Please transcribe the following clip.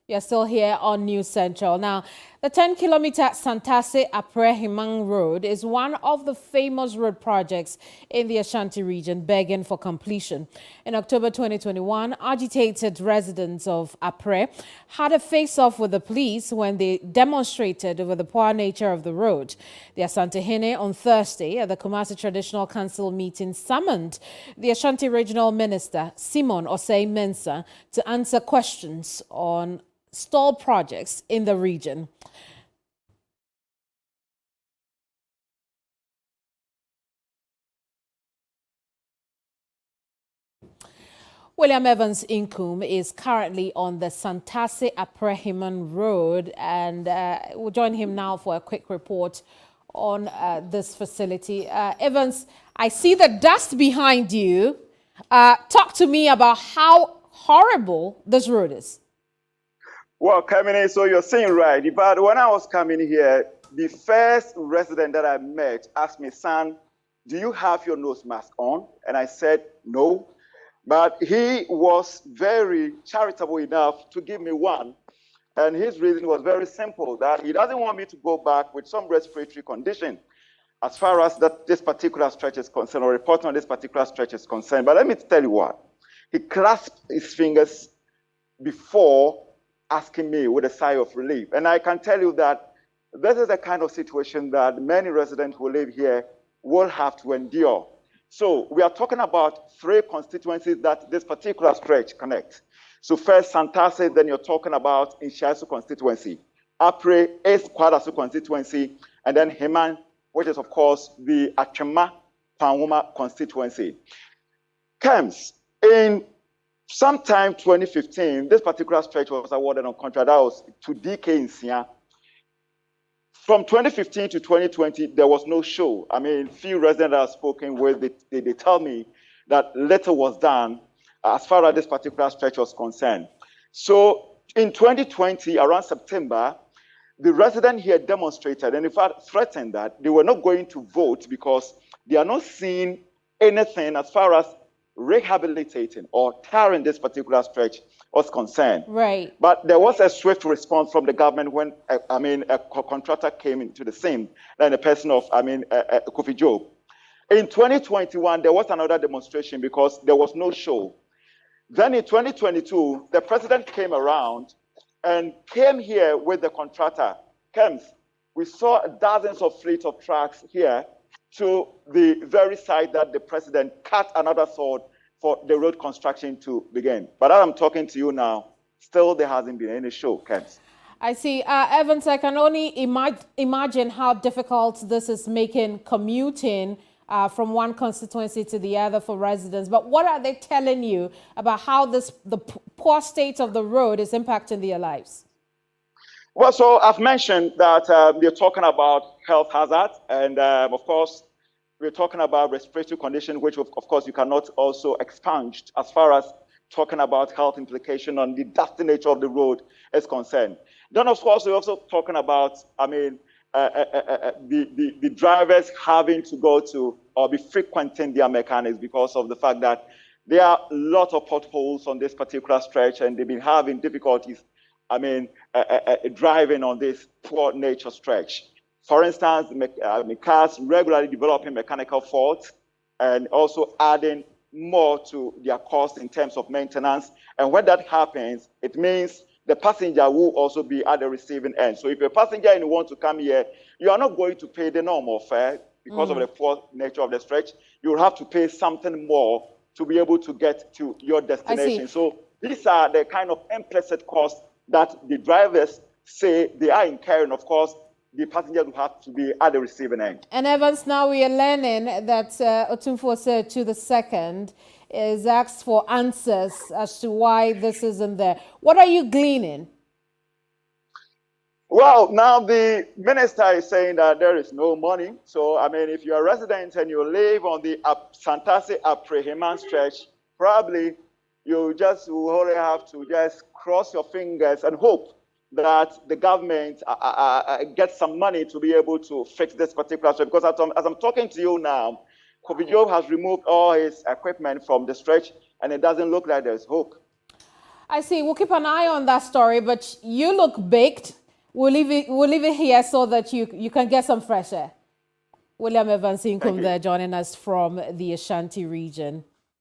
You're still here on News Central. Now, the 10-kilometer Santasi-Apire-Heman road is one of the famous road projects in the Ashanti region begging for completion. In October 2021, agitated residents of Apire had a face-off with the police when they demonstrated over the poor nature of the road. The Ashanti Hene on Thursday at the Kumasi Traditional Council meeting summoned the Ashanti Regional Minister, Simon Osei-Mensah, to answer questions on stalled projects in the region. William Evans Nkum is currently on the Santasi-Apire-Heman road, and we'll join him now for a quick report on this facility. Evans, I see the dust behind you. Talk to me about how horrible this road is. Well, coming in, so you're saying right. But when I was coming here, the first resident that I met asked me, "Son, do you have your nose mask on?" And I said, "No." But he was very charitable enough to give me one. And his reason was very simple, that he doesn't want me to go back with some respiratory condition as far as this particular stretch is concerned, or report on this particular stretch is concerned. But let me tell you what. He clasped his fingers before asking me with a sigh of relief. And I can tell you that this is the kind of situation that many residents who live here will have to endure. So we are talking about 3 constituencies that this particular stretch connects. So first Santasi, then you're talking about Inshiasu constituency. Apire is Kwadasu constituency, and then Heman, which is of course the Achema Panwuma constituency. Comes in sometime 2015, this particular stretch was awarded on contract. That was to DK in Sia. From 2015 to 2020, there was no show. I mean, few residents I've spoken with, they tell me that little was done as far as this particular stretch was concerned. So in 2020, around September, the resident here demonstrated and in fact threatened that they were not going to vote because they are not seeing anything as far as rehabilitating or tarring this particular stretch was concerned. Right. But there was a swift response from the government when, a contractor came into the scene, in the person of, Kofi Job. In 2021, there was another demonstration because there was no show. Then in 2022, the president came around and came here with the contractor. We saw dozens of fleet of trucks here to the very site that the president cut another sword for the road construction to begin. But as I'm talking to you now, still there hasn't been any show, I see. Evans, I can only imagine how difficult this is making commuting from one constituency to the other for residents. But what are they telling you about how the poor state of the road is impacting their lives? Well, so I've mentioned that they're talking about health hazards, and of course, we're talking about respiratory condition, which of course you cannot also expunge as far as talking about health implication on the dusty nature of the road is concerned. Then of course, we're also talking about, the drivers having to go to or be frequenting their mechanics because of the fact that there are a lot of potholes on this particular stretch and they've been having difficulties, driving on this poor nature stretch. For instance, cars regularly developing mechanical faults and also adding more to their cost in terms of maintenance. And when that happens, it means the passenger will also be at the receiving end. So if you're a passenger and you want to come here, you are not going to pay the normal fare because of the poor nature of the stretch. You'll have to pay something more to be able to get to your destination. So these are the kind of implicit costs that the drivers say they are incurring. Of course, the passengers will have to be at the receiving end. And Evans, now we are learning that Otumfuose to the second is asked for answers as to why this isn't there. What are you gleaning? Well, now the minister is saying that there is no money. So, if you're a resident and you live on the Santasi-Apire-Heman stretch, probably you just will only have to just cross your fingers and hope that the government gets some money to be able to fix this particular stretch. Because as I'm talking to you now, Kofi Job has removed all his equipment from the stretch, and it doesn't look like there's hope. I see. We'll keep an eye on that story, but you look baked. We'll leave it here so that you can get some fresh air. William Evans Nkum there joining us from the Ashanti region.